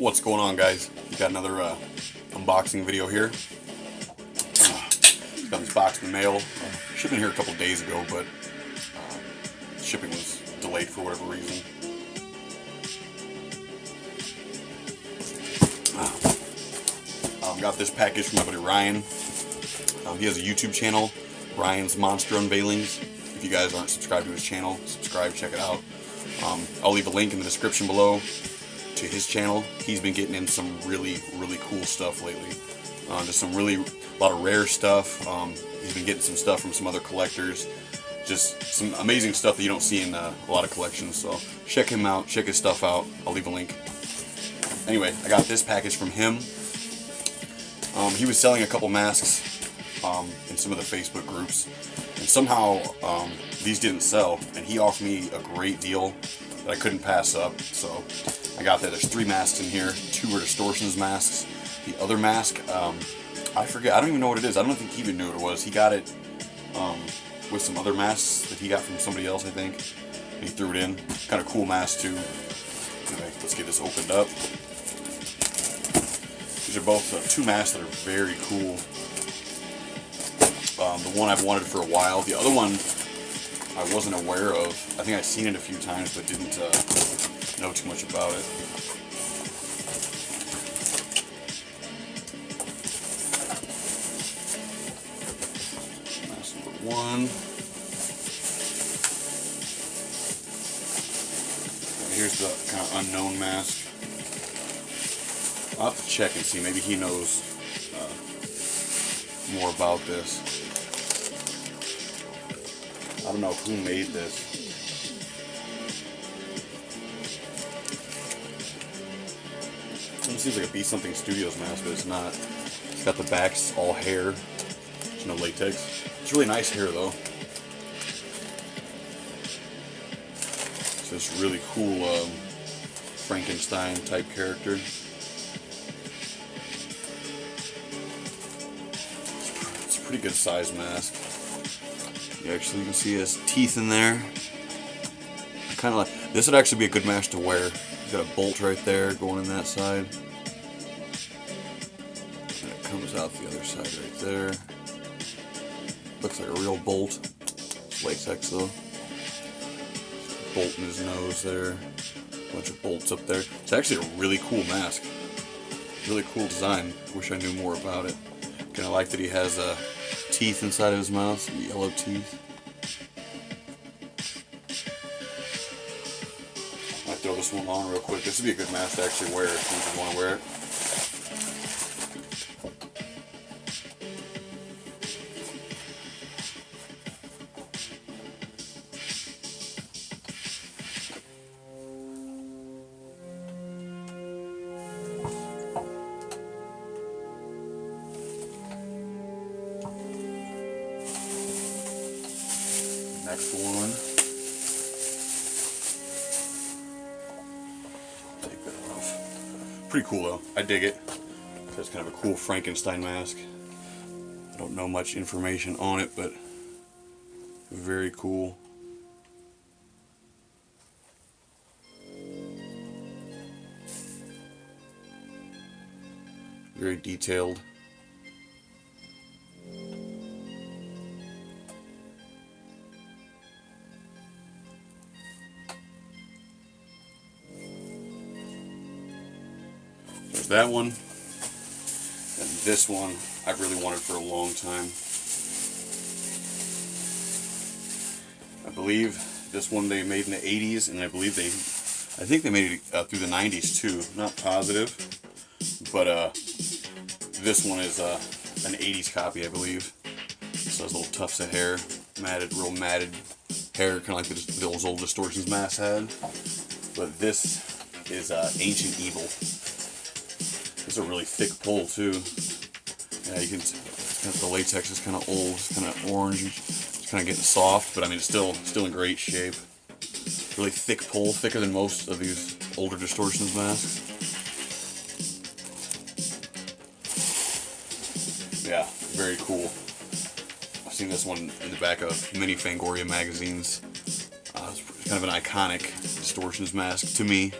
What's going on, guys? We got another unboxing video here. Got this box in the mail. Shipping here a couple days ago, but shipping was delayed for whatever reason. Got this package from my buddy Ryan. He has a YouTube channel, Ryan's Monster Unveilings. If you guys aren't subscribed to his channel, subscribe, check it out. I'll leave a link in the description below to his channel. He's been getting in some really cool stuff lately. Just a lot of rare stuff. He's been getting some stuff from some other collectors. Just some amazing stuff that you don't see in a lot of collections. So check him out, check his stuff out. I'll leave a link. Anyway, I got this package from him. He was selling a couple masks in some of the Facebook groups, and somehow these didn't sell, and he offered me a great deal that I couldn't pass up. So I got that. There's 3 masks in here. 2 are Distortions masks. The other mask, I forget. I don't even know what it is. I don't think he even knew what it was. He got it with some other masks that he got from somebody else, I think. And he threw it in. Kind of cool mask too. Anyway, let's get this opened up. These are both 2 masks that are very cool. The one I've wanted for a while. The other one I wasn't aware of. I think I've seen it a few times, but didn't know too much about it. Mask number 1. Here's the kind of unknown mask. I'll have to check and see. Maybe he knows more about this. I don't know who made this. It seems like a Be Something Studios mask, but it's not. It's got the backs all hair. There's no latex. It's really nice hair though. It's this really cool Frankenstein type character. It's a pretty good size mask. You can see his teeth in there. Kind of like this would actually be a good mask to wear. He's got a bolt right there going in that side, and it comes out the other side right there. Looks like a real bolt. It's latex though. Bolt in his nose there. A bunch of bolts up there. It's actually a really cool mask. Really cool design. Wish I knew more about it. Kind of like that he has teeth inside of his mouth, some yellow teeth. I'll throw this one on real quick. This would be a good mask to actually wear if you want to wear it. Next one. Take that off. Pretty cool though. I dig it. It's kind of a cool Frankenstein mask. I don't know much information on it, but very cool. Very detailed. There's that one, and this one I've really wanted for a long time. I believe this one they made in the 80s, and I think they made it through the 90s too. Not positive, but this one is an 80s copy, I believe. So has little tufts of hair, real matted hair, kind of like those old Distortions masks had. But this is Ancient Evil. It's a really thick pull too. Yeah, you can. The latex is kind of old, it's kind of orange. It's kind of getting soft, but I mean it's still in great shape. Really thick pull, thicker than most of these older Distortions masks. Yeah, very cool. I've seen this one in the back of many Fangoria magazines. It's kind of an iconic Distortions mask to me.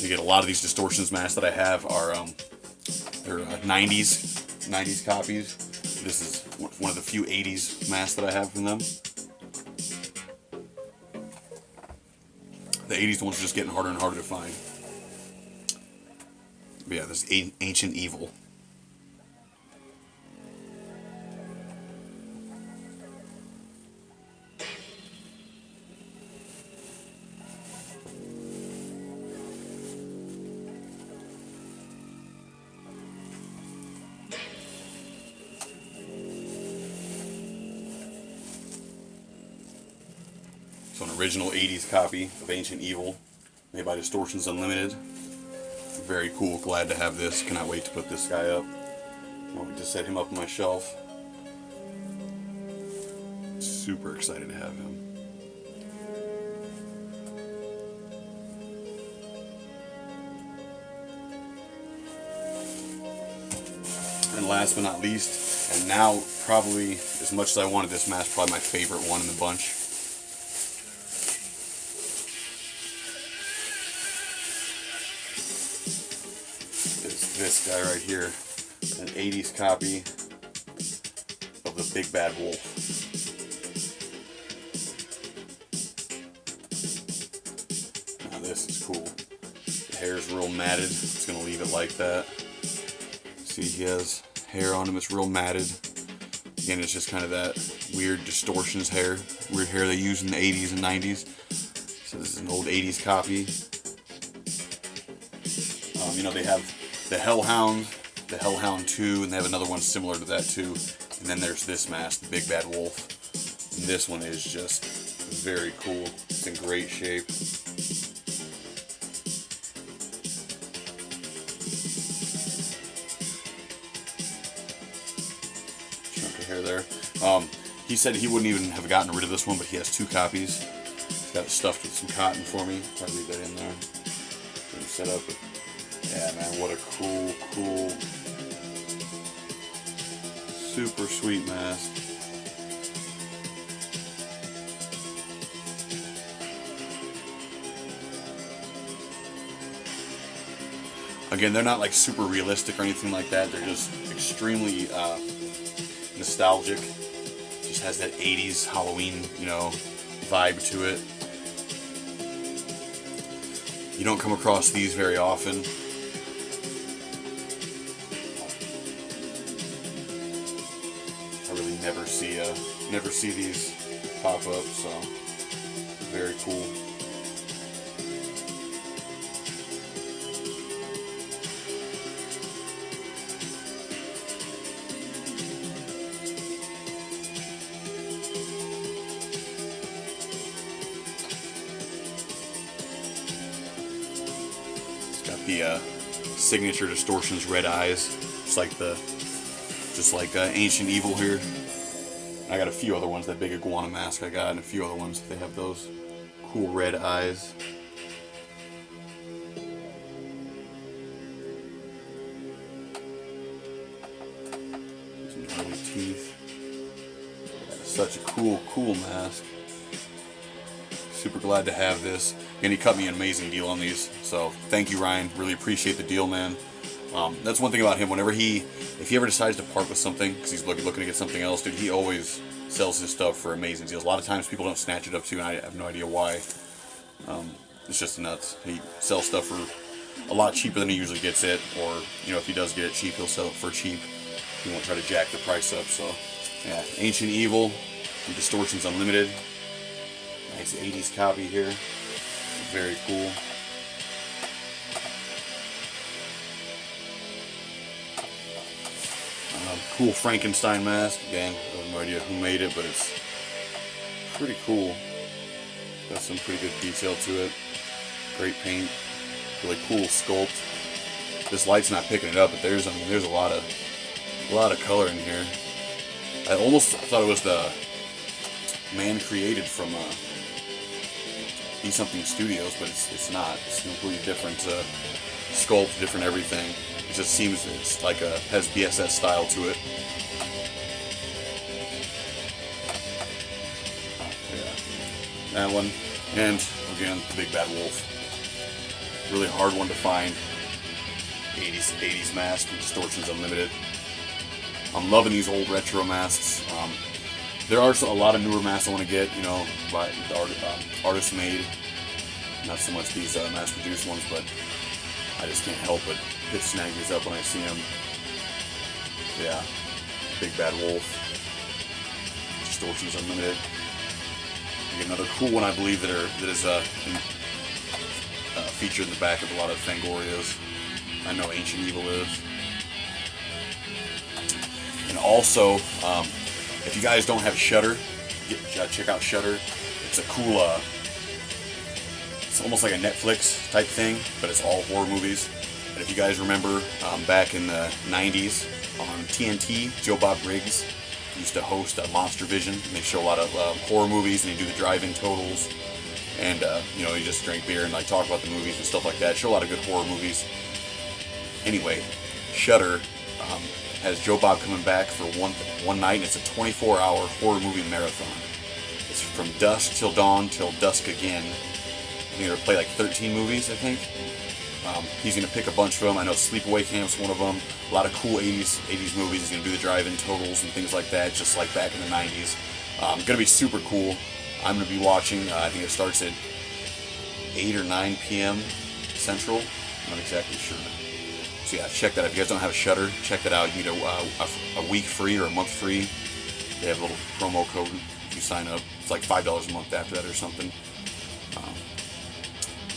You get a lot of these Distortions masks that I have are they're 90s copies. This is one of the few 80s masks that I have from them. The 80s ones are just getting harder and harder to find. But yeah, this Ancient Evil. So an original 80s copy of Ancient Evil, made by Distortions Unlimited. Very cool, glad to have this. Cannot wait to put this guy up. Can't wait to set him up on my shelf. Super excited to have him. And last but not least, and now probably as much as I wanted this mask, probably my favorite one in the bunch. This guy right here, an 80s copy of the Big Bad Wolf. Now this is cool. The hair is real matted. It's gonna leave it like that. See, he has hair on him. It's real matted. Again, it's just kind of that weird Distortions hair, weird hair they used in the 80s and 90s. So this is an old 80s copy. You know, they have the Hellhound 2, and they have another one similar to that too. And then there's this mask, the Big Bad Wolf. And this one is just very cool. It's in great shape. Chunk of hair there. He said he wouldn't even have gotten rid of this one, but he has 2 copies. He's got it stuffed with some cotton for me. Probably leave that in there. Get him set up. Yeah, man, what a cool, super sweet mask. Again, they're not like super realistic or anything like that. They're just extremely nostalgic. Just has that 80s Halloween, you know, vibe to it. You don't come across these very often. I really never see these pop up, so very cool. It's got the signature Distortions red eyes, just like Ancient Evil here. I got a few other ones, that big iguana mask I got, and a few other ones. They have those cool red eyes. Some gnarly teeth. Such a cool mask. Super glad to have this. And he cut me an amazing deal on these. So thank you, Ryan. Really appreciate the deal, man. That's one thing about him. If he ever decides to part with something, because he's looking to get something else, dude, he always sells his stuff for amazing deals. A lot of times people don't snatch it up too, and I have no idea why. It's just nuts. He sells stuff for a lot cheaper than he usually gets it, or you know, if he does get it cheap, he'll sell it for cheap. He won't try to jack the price up. So, yeah, Ancient Evil from Distortions Unlimited. Nice 80s copy here. Very cool. Cool Frankenstein mask. Again, I have no idea who made it, but it's pretty cool. Got some pretty good detail to it. Great paint. Really cool sculpt. This light's not picking it up, but there's a lot of color in here. I almost thought it was the man created from Be Something Studios, but it's not. It's completely different sculpt, different everything. It just seems it's like has BSS style to it. Yeah, that one, and again, the Big Bad Wolf. Really hard one to find. 80s mask from Distortions Unlimited. I'm loving these old retro masks. There are a lot of newer masks I want to get, you know, by artist made. Not so much these mass produced ones, but I just can't help but snag these up when I see them. Yeah, Big Bad Wolf, Distortions Unlimited. You get another cool one, I believe, that is featured in the back of a lot of Fangorias. I know Ancient Evil is. And also, if you guys don't have Shudder, check out Shudder. It's a cool, it's almost like a Netflix type thing, but it's all horror movies. And if you guys remember, back in the 90s on TNT, Joe Bob Briggs used to host Monster Vision, and they show a lot of horror movies, and they do the drive-in totals, and you know, you just drink beer and like talk about the movies and stuff like that. Show a lot of good horror movies. Anyway, Shudder has Joe Bob coming back for one night, and it's a 24-hour horror movie marathon. It's from dusk till dawn till dusk again. I think they'll play like 13 movies, I think. He's going to pick a bunch of them. I know Sleepaway Camp's one of them. A lot of cool 80s movies. He's going to do the drive-in totals and things like that, just like back in the 90s. Going to be super cool. I'm going to be watching. I think it starts at 8 or 9 p.m. Central. I'm not exactly sure. So yeah, check that out. If you guys don't have a Shudder, check that out. You get a week free or a month free. They have a little promo code if you sign up. It's like $5 a month after that or something.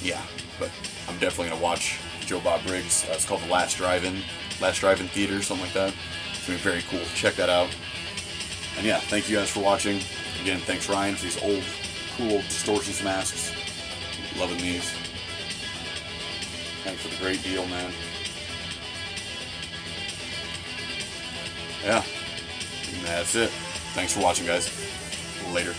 Yeah, but I'm definitely going to watch Joe Bob Briggs. It's called The Last Drive-In Theater, something like that. It's going to be very cool. Check that out. And yeah, thank you guys for watching. Again, thanks Ryan for these old, cool Distortions masks. Loving these. Thanks for the great deal, man. Yeah, and that's it. Thanks for watching, guys. Later.